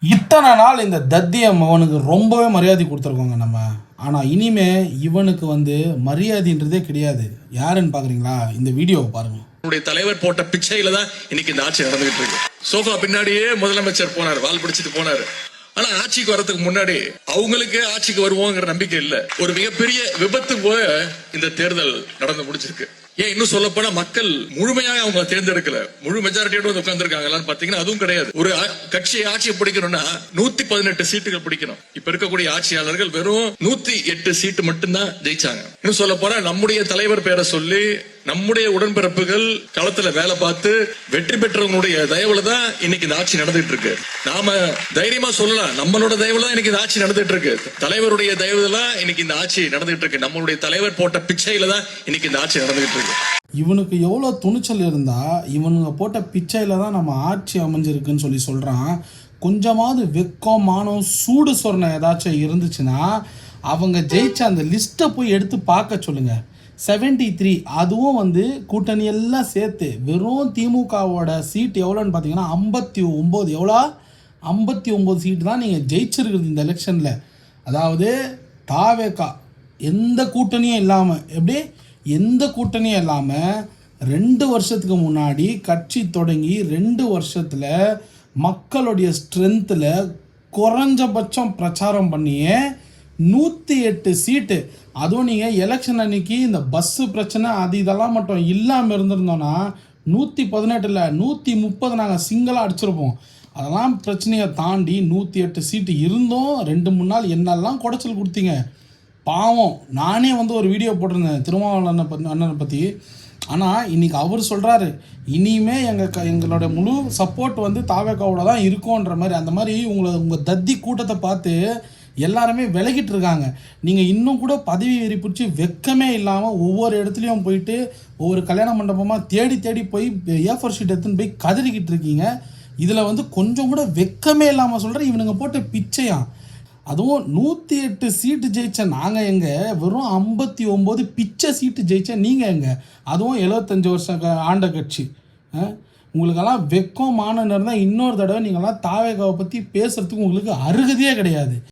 இத்தனை நாள் இந்த தத்தியம் அவனுக்கு ரொம்பவே மரியாதை கொடுத்துருக்கோங்க நம்ம. ஆனால் இனிமே இவனுக்கு மரியாதைன்றதே கிடையாது. யாருன்னு பார்க்குறீங்களா? இந்த வீடியோவை பாருங்க. உங்களுடைய தலைவர் போட்ட பிச்சையில தான் இன்னைக்கு இந்த ஆட்சி நடந்துகிட்டு இருக்கு. சோஃபா பின்னாடியே முதலமைச்சர் போனார், வால் பிடிச்சிட்டு போனாரு. ஆனா ஆட்சிக்கு வரதுக்கு முன்னாடி அவங்களுக்கு ஆட்சிக்கு வருவோங்கிற நம்பிக்கை இல்ல. ஒரு மிகப்பெரிய விபத்து போல இந்த தேர்தல் நடந்து முடிச்சிருக்கு. ஏன் இன்னும் சொல்ல போனா மக்கள் முழுமையாக அவங்க தேர்ந்தெடுக்கல, முழு மெஜாரிட்டியோட உட்கார்ந்துருக்காங்களான்னு பாத்தீங்கன்னா அதுவும் கிடையாது. ஒரு கட்சி ஆட்சியை பிடிக்கணும்னா 118 சீட்டுகள் பிடிக்கணும். இப்ப இருக்கக்கூடிய ஆட்சியாளர்கள் வெறும் 108 சீட்டு மட்டும்தான் ஜெயிச்சாங்க. இன்னும் சொல்ல போனா நம்முடைய தலைவர் பேரை சொல்லி நம்முடைய உடன்பிறப்புகள் களத்துல வேலை பார்த்து வெற்றி பெற்றவங்களுடைய தயவுல தான் இன்னைக்கு இந்த ஆட்சி நடந்துட்டு இருக்கு. நாம தைரியமா சொல்லலாம், நம்மளோட தயவுல தான் இன்னைக்கு இந்த ஆட்சி நடந்துட்டு இருக்கு. தலைவருடைய தயவுல இன்னைக்கு இந்த ஆட்சி நடந்துட்டு இருக்கு. நம்மளுடைய தலைவர் போட்ட பிச்சையில தான் இன்னைக்கு இந்த ஆட்சி நடந்துட்டு இருக்கு. இவனுக்கு எவ்வளோ துணிச்சல் இருந்தா இவனுங்க போட்ட பிச்சையில தான் நம்ம ஆட்சி அமைஞ்சிருக்குன்னு சொல்லி சொல்றான். கொஞ்சமாவது வெக்கம், மானம், சூடு சொரணை ஏதாச்சும் இருந்துச்சுன்னா அவங்க ஜெயிச்ச அந்த லிஸ்ட்டை போய் எடுத்து பார்க்க சொல்லுங்க. 73, அதுவும் கூட்டணி எல்லாம் சேர்த்து வெறும் திமுகவோட சீட் எவ்வளோன்னு பார்த்தீங்கன்னா 59. எவ்வளோ? 59 சீட்டு தான் நீங்கள் ஜெயிச்சிருக்குது இந்த எலெக்ஷனில். அதாவது தாவேகா எந்த கூட்டணியும் இல்லாமல், எப்படி எந்த கூட்டணியும் இல்லாமல் 2 வருஷத்துக்கு முன்னாடி கட்சி தொடங்கி 2 வருஷத்தில் மக்களுடைய ஸ்ட்ரென்த்தில் குறைஞ்சபட்சம் பிரச்சாரம் பண்ணியே 108 சீட்டு. அதுவும் நீங்கள் எலெக்ஷன் அன்னைக்கு இந்த பஸ்ஸு பிரச்சனை அது இதெல்லாம் மட்டும் இல்லாமல் இருந்திருந்தோன்னா 118 இல்லை 130 நாங்கள் சிங்கிளாக அடிச்சிருப்போம். அதெல்லாம் பிரச்சனையை தாண்டி 108 சீட்டு இருந்தோம். 2-3 நாள் என்னெல்லாம் குடைச்சல் கொடுத்தீங்க பாவம். நானே ஒரு வீடியோ போட்டிருந்தேன் திருமாவளவன் அண்ணனை பற்றி. ஆனால் இன்றைக்கி அவர் சொல்கிறாரு இனிமே எங்களோட முழு சப்போர்ட் தாவேகாவோட தான் இருக்கும்ன்ற மாதிரி. அந்த மாதிரி உங்கள் தத்தி கூட்டத்தை பார்த்து எல்லாருமே விலகிட்டு இருக்காங்க. நீங்கள் இன்னும் கூட பதவி வெறி பிடிச்சி வெக்கமே இல்லாமல் ஒவ்வொரு இடத்துலையும் போயிட்டு ஒவ்வொரு கல்யாண மண்டபமாக தேடி தேடி போய் ஏஃபர் ஷீட் எடுத்துன்னு போய் கதறிக்கிட்டு இருக்கீங்க. இதில் கொஞ்சம் கூட வெக்கமே இல்லாமல் சொல்கிறேன் இவனுங்க போட்ட பிச்சையாம். அதுவும் 108 சீட்டு ஜெயிச்ச நாங்கள் எங்கே, வெறும் 59 பிச்சை சீட்டு ஜெயிச்ச நீங்கள் எங்கே, அதுவும் 75 வருஷம் ஆண்ட கட்சி. உங்களுக்கெல்லாம் வெக்கம் மானம் இருந்தால் இன்னொரு தடவை நீங்கள்லாம் தாவேகாவை பற்றி பேசுகிறதுக்கு உங்களுக்கு அருகதையே கிடையாது.